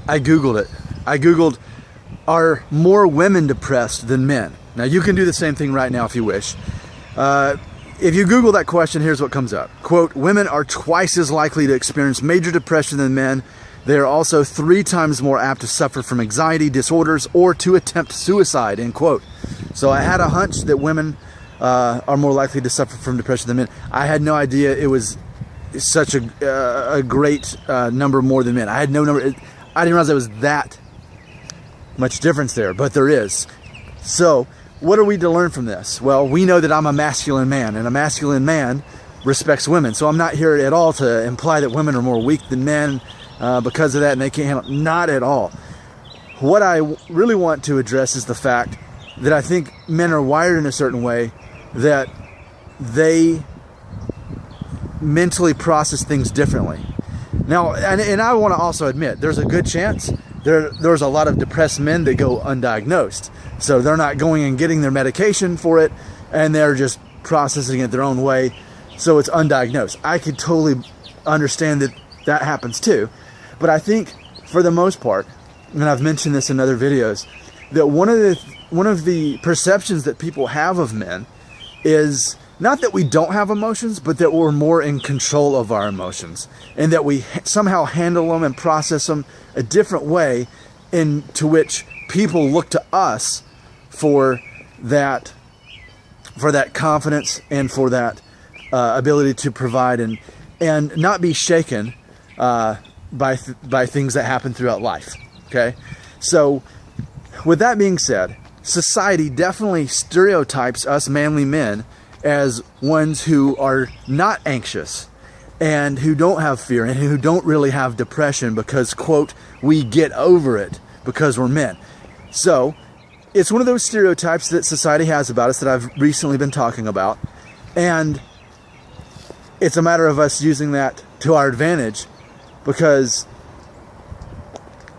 I Googled it. I Googled, are more women depressed than men? Now you can do the same thing right now if you wish. If you Google that question, here's what comes up. Quote, women are twice as likely to experience major depression than men. They are also 3 times more apt to suffer from anxiety disorders or to attempt suicide, end quote. So I had a hunch that women are more likely to suffer from depression than men. I had no idea it was such a great number more than men. I had no number. I didn't realize there was that much difference there, but there is. So what are we to learn from this? Well, we know that I'm a masculine man, and a masculine man respects women. So I'm not here at all to imply that women are more weak than men because of that and they can't handle it. Not at all. What I really want to address is the fact that I think men are wired in a certain way that they mentally process things differently. Now, and I want to also admit, there's a good chance there's a lot of depressed men that go undiagnosed. So they're not going and getting their medication for it, and they're just processing it their own way. So it's undiagnosed. I could totally understand that that happens too. But I think for the most part, and I've mentioned this in other videos, that one of the perceptions that people have of men is not that we don't have emotions, but that we're more in control of our emotions, and that we somehow handle them and process them a different way, into which people look to us for that confidence and for that ability to provide and not be shaken by things that happen throughout life. Okay, so with that being said, society definitely stereotypes us manly men as ones who are not anxious and who don't have fear and who don't really have depression because, quote, we get over it because we're men. So it's one of those stereotypes that society has about us that I've recently been talking about, and it's a matter of us using that to our advantage, because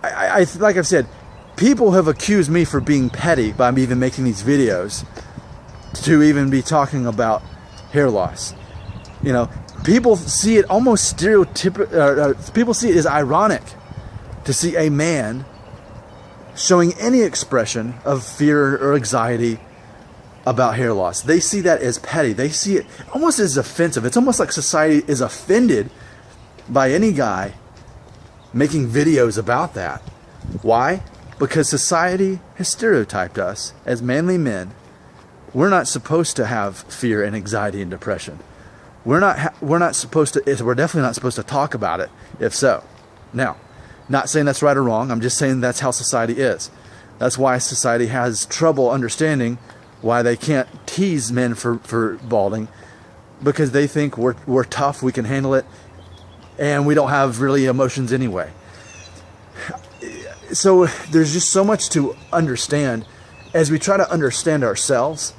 I like I've said, people have accused me for being petty by me even making these videos, to even be talking about hair loss. You know, people see it almost stereotypical. People see it as ironic to see a man showing any expression of fear or anxiety about hair loss. They see that as petty. They see it almost as offensive. It's almost like society is offended by any guy making videos about that. Why? Because society has stereotyped us as manly men. We're not supposed to have fear and anxiety and depression. We're not supposed to. We're definitely not supposed to talk about it. If so, now, not saying that's right or wrong. I'm just saying that's how society is. That's why society has trouble understanding why they can't tease men for balding, because they think we're tough, we can handle it, and we don't have really emotions anyway. So there's just so much to understand as we try to understand ourselves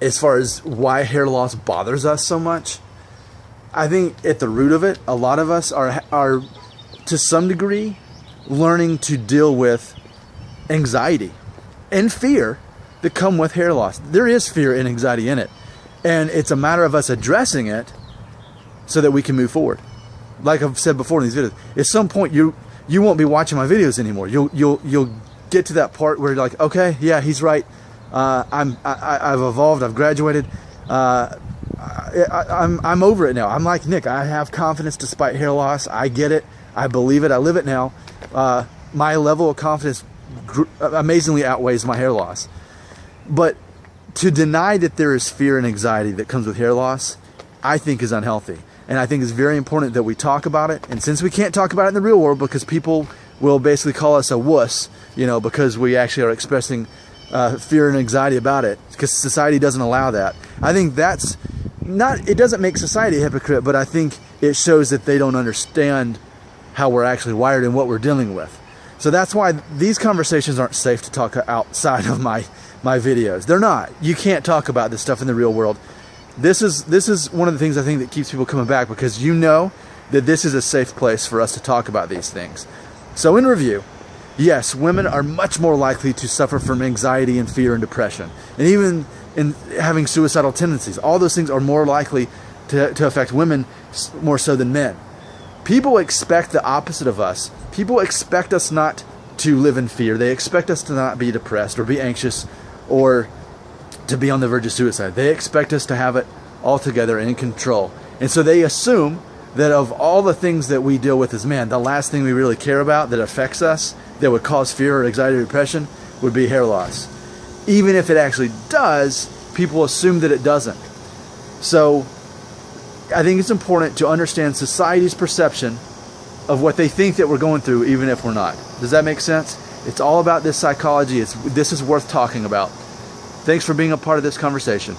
as far as why hair loss bothers us so much. I think at the root of it, a lot of us are to some degree learning to deal with anxiety and fear that come with hair loss. There is fear and anxiety in it, and it's a matter of us addressing it so that we can move forward. Like I've said before in these videos, at some point you won't be watching my videos anymore. You'll get to that part where you're like, okay, yeah, he's right. I've evolved. I've graduated. I'm over it now. I'm like Nick. I have confidence despite hair loss. I get it. I believe it. I live it now. My level of confidence amazingly outweighs my hair loss. But to deny that there is fear and anxiety that comes with hair loss, I think is unhealthy. And I think it's very important that we talk about it. And since we can't talk about it in the real world because people will basically call us a wuss, you know, because we actually are expressing fear and anxiety about it, because society doesn't allow that. I think that's not, it doesn't make society a hypocrite, but I think it shows that they don't understand how we're actually wired and what we're dealing with. So that's why these conversations aren't safe to talk outside of my videos. They're not. You can't talk about this stuff in the real world. This is one of the things I think that keeps people coming back, because you know that this is a safe place for us to talk about these things. So in review, yes, women are much more likely to suffer from anxiety and fear and depression, and even in having suicidal tendencies. All those things are more likely to affect women more so than men. People expect the opposite of us. People expect us not to live in fear. They expect us to not be depressed or be anxious or to be on the verge of suicide. They expect us to have it all together and in control. And so they assume that of all the things that we deal with as man, the last thing we really care about that affects us, that would cause fear or anxiety or depression, would be hair loss. Even if it actually does, people assume that it doesn't. So I think it's important to understand society's perception of what they think that we're going through, even if we're not. Does that make sense? It's all about this psychology. This is worth talking about. Thanks for being a part of this conversation.